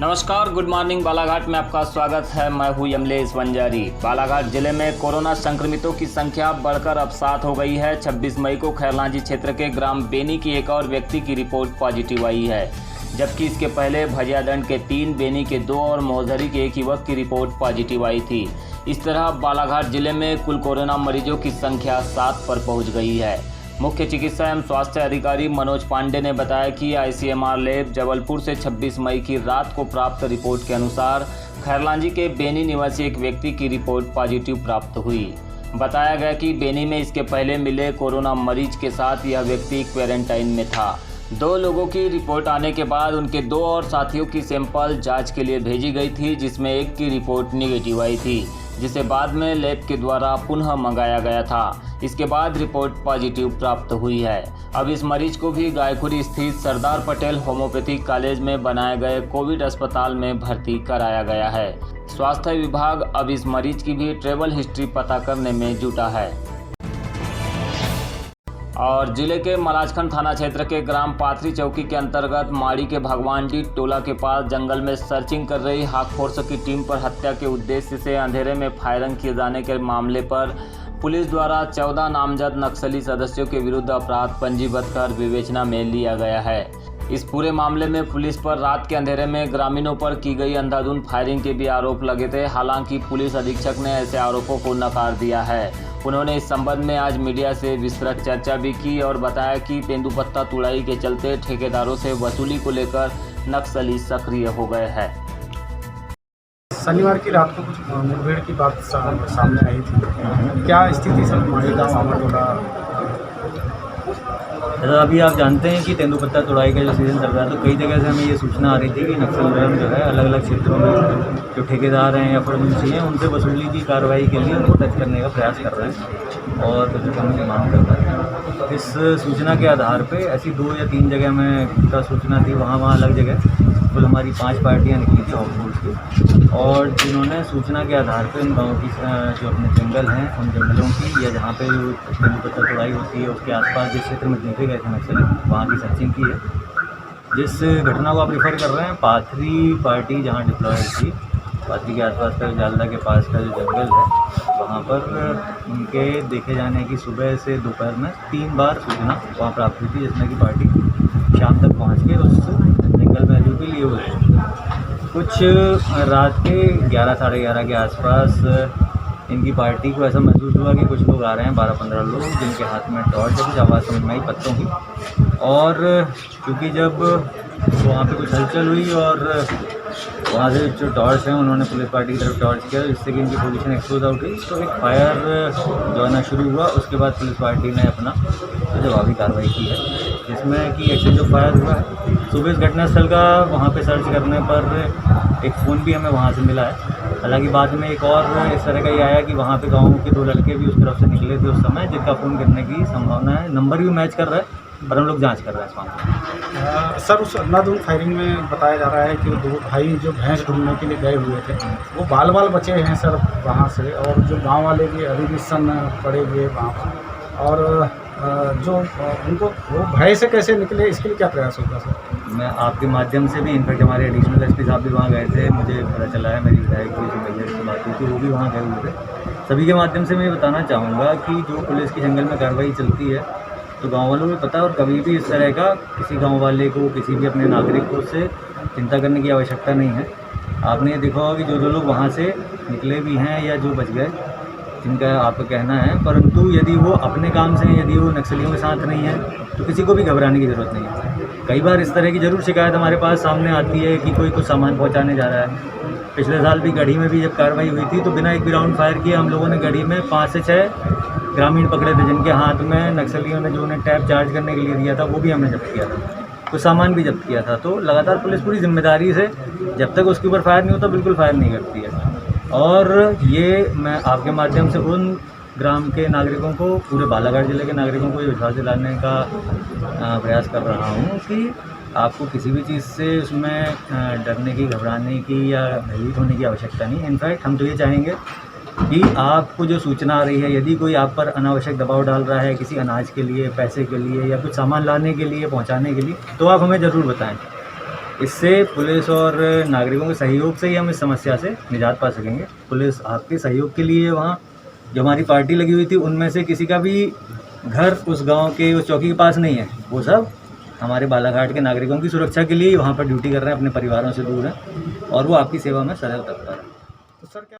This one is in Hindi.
नमस्कार, गुड मॉर्निंग। बालाघाट में आपका स्वागत है। मैं हूं यमलेश वंजारी। बालाघाट जिले में कोरोना संक्रमितों की संख्या बढ़कर अब 7 हो गई है। 26 मई को खैरलांजी क्षेत्र के ग्राम बेनी की एक और व्यक्ति की रिपोर्ट पॉजिटिव आई है, जबकि इसके पहले भजियादंड के 3, बेनी के 2 और मौजरी के 1 युवक की रिपोर्ट पॉजिटिव आई थी। इस तरह बालाघाट जिले में कुल कोरोना मरीजों की संख्या 7 पर पहुँच गई है। मुख्य चिकित्सा एवं स्वास्थ्य अधिकारी मनोज पांडे ने बताया कि आईसीएमआर लैब जबलपुर से 26 मई की रात को प्राप्त रिपोर्ट के अनुसार खैरलांजी के बेनी निवासी एक व्यक्ति की रिपोर्ट पॉजिटिव प्राप्त हुई। बताया गया कि बेनी में इसके पहले मिले कोरोना मरीज के साथ यह व्यक्ति क्वारंटाइन में था। 2 लोगों की रिपोर्ट आने के बाद उनके 2 और साथियों की सैंपल जांच के लिए भेजी गई थी, जिसमें एक की रिपोर्ट निगेटिव आई थी, जिसे बाद में लैब के द्वारा पुनः मंगाया गया था। इसके बाद रिपोर्ट पॉजिटिव प्राप्त हुई है। अब इस मरीज को भी गायखुरी स्थित सरदार पटेल होम्योपैथिक कॉलेज में बनाए गए कोविड अस्पताल में भर्ती कराया गया है। स्वास्थ्य विभाग अब इस मरीज की भी ट्रैवल हिस्ट्री पता करने में जुटा है। और जिले के मलाजखंड थाना क्षेत्र के ग्राम पाथरी चौकी के अंतर्गत माड़ी के भगवानडी टोला के पास जंगल में सर्चिंग कर रही हाक फोर्स की टीम पर हत्या के उद्देश्य से अंधेरे में फायरिंग किए जाने के मामले पर पुलिस द्वारा 14 नामजद नक्सली सदस्यों के विरुद्ध अपराध पंजीबद्ध कर विवेचना में लिया गया है। इस पूरे मामले में पुलिस पर रात के अंधेरे में ग्रामीणों पर की गई अंधाधुंध फायरिंग के भी आरोप लगे थे। हालांकि पुलिस अधीक्षक ने ऐसे आरोपों को नकार दिया है। उन्होंने इस संबंध में आज मीडिया से विस्तृत चर्चा भी की और बताया कि तेंदुपत्ता तुड़ाई के चलते ठेकेदारों से वसूली को लेकर नक्सली सक्रिय हो गए हैं। शनिवार की रात को कुछ मुठभेड़ की बात सामने आई थी। क्या स्थिति सर माड़ीगांव टोला? जैसा अभी आप जानते हैं कि तेंदुपत्ता तुड़ाई का जो सीज़न चल रहा है, तो कई जगह से हमें ये सूचना आ रही थी कि नक्सल जो है अलग अलग क्षेत्रों में जो ठेकेदार हैं या फिर मुंशी हैं उनसे वसूली की कार्रवाई के लिए उनको टच करने का प्रयास कर रहे हैं और कुछ रकम की मांग कर रहे हैं। इस सूचना के आधार पर ऐसी 2 या 3 जगह में सूचना थी, वहाँ अलग जगह कुल हमारी 5 पार्टियाँ निकली थी हॉस्पिटल की, और जिन्होंने सूचना के आधार पर उन गाँव की जो अपने जंगल हैं उन जंगलों की या जहाँ पे जो तेंदुपत्ता तुड़ाई होती है उसके आसपास जिस क्षेत्र में देखे गए थे नक्सली, वहाँ की सर्चिंग की है। जिस घटना को आप रिफ़र कर रहे हैं, पाथरी पार्टी जहाँ डिप्लॉयड थी, पाथरी के आसपास का जालदा के पास का जो जंगल है, वहाँ पर उनके देखे जाने की सुबह से दोपहर में 3 बार सूचना वहाँ प्राप्त हुई थी, जिसमें कि पार्टी शाम तक पहुँच के उस जंगल में जो भी लिए हुए कुछ रात के 11 साढ़े 11 के आसपास इनकी पार्टी को ऐसा महसूस हुआ कि कुछ लोग आ रहे हैं, 12-15 लोग, जिनके हाथ में टॉर्च है, कुछ आवाज़ समझ में आई पत्तों की। और क्योंकि जब वहाँ पे कुछ हलचल हुई और वहाँ से जो टॉर्च हैं उन्होंने पुलिस पार्टी की तरफ टॉर्च किया, जिससे कि इनकी पोजीशन एक्सपोज आउट हुई, तो एक फायर जो है ना शुरू हुआ। उसके बाद पुलिस पार्टी ने अपना जवाबी कार्रवाई की है, जिसमें कि एक्सचेंज ऑफ फायर हुआ है। सुबह इस घटनास्थल का वहाँ पे सर्च करने पर एक फ़ोन भी हमें वहाँ से मिला है। हालांकि बाद में एक और इस तरह का ये आया कि वहाँ पे गाँव के 2 लड़के भी उस तरफ से निकले थे उस समय, जिनका फ़ोन करने की संभावना है। नंबर भी मैच कर रहा है, पर हम लोग जांच कर रहे हैं इस मामले। सर उस अंधाधुंध फायरिंग में बताया जा रहा है कि 2 भाई जो भैंस ढूंढने के लिए गए हुए थे, वो बाल बचे हैं सर वहाँ से, और जो गांव वाले भी अभी भी सन पड़े हुए वहाँ पर, और जो उनको वो भय से कैसे निकले, इसके लिए क्या प्रयास होगा सर? मैं आपके माध्यम से भी, इनफैक्ट हमारे एडिशनल एसपी साहब भी वहाँ गए थे, मुझे पता चला है, मेरी विधायक की जो मैयर से बात हुई थी वो भी वहाँ गए हुए थे। सभी के माध्यम से मैं ये बताना चाहूँगा कि जो पुलिस की जंगल में कार्रवाई चलती है तो गांव वालों को पता है, और कभी भी इस तरह का किसी गांव वाले को, किसी भी अपने नागरिक को से चिंता करने की आवश्यकता नहीं है। आपने ये देखा होगा कि जो लोग वहाँ से निकले भी हैं या जो बच गए, जिनका आपका कहना है, परंतु यदि वो अपने काम से, यदि वो नक्सलियों के साथ नहीं है, तो किसी को भी घबराने की ज़रूरत नहीं है। कई बार इस तरह की ज़रूर शिकायत हमारे पास सामने आती है कि कोई कुछ सामान पहुँचाने जा रहा है। पिछले साल भी गढ़ी में भी जब कार्रवाई हुई थी तो बिना एक भी राउंड फायर किए हम लोगों ने गढ़ी में 5 से 6 ग्रामीण पकड़े थे, जिनके हाथ में नक्सलियों ने जो उन्हें टैप चार्ज करने के लिए दिया था वो भी हमने जब्त किया था, कुछ सामान भी जब्त किया था। तो लगातार पुलिस पूरी जिम्मेदारी से, जब तक उसके ऊपर फायर नहीं होता, बिल्कुल फायर नहीं करती है। और ये मैं आपके माध्यम से उन ग्राम के नागरिकों को, पूरे बालाघाट ज़िले के नागरिकों को ये विश्वास दिलाने का प्रयास कर रहा हूँ कि आपको किसी भी चीज़ से उसमें डरने की, घबराने की या भयभीत होने की आवश्यकता नहीं। इनफैक्ट हम तो ये चाहेंगे कि आपको जो सूचना आ रही है, यदि कोई आप पर अनावश्यक दबाव डाल रहा है किसी अनाज के लिए, पैसे के लिए या कुछ सामान लाने के लिए, पहुंचाने के लिए, तो आप हमें ज़रूर बताएं। इससे पुलिस और नागरिकों के सहयोग से ही हम इस समस्या से निजात पा सकेंगे। पुलिस आपके सहयोग के लिए वहाँ जो हमारी पार्टी लगी हुई थी उनमें से किसी का भी घर उस गांव के उस चौकी के पास नहीं है। वो सब हमारे बालाघाट के नागरिकों की सुरक्षा के लिए वहाँ पर ड्यूटी कर रहे हैं, अपने परिवारों से दूर हैं और वो आपकी सेवा में सदैव तत्पर है। तो सर क्या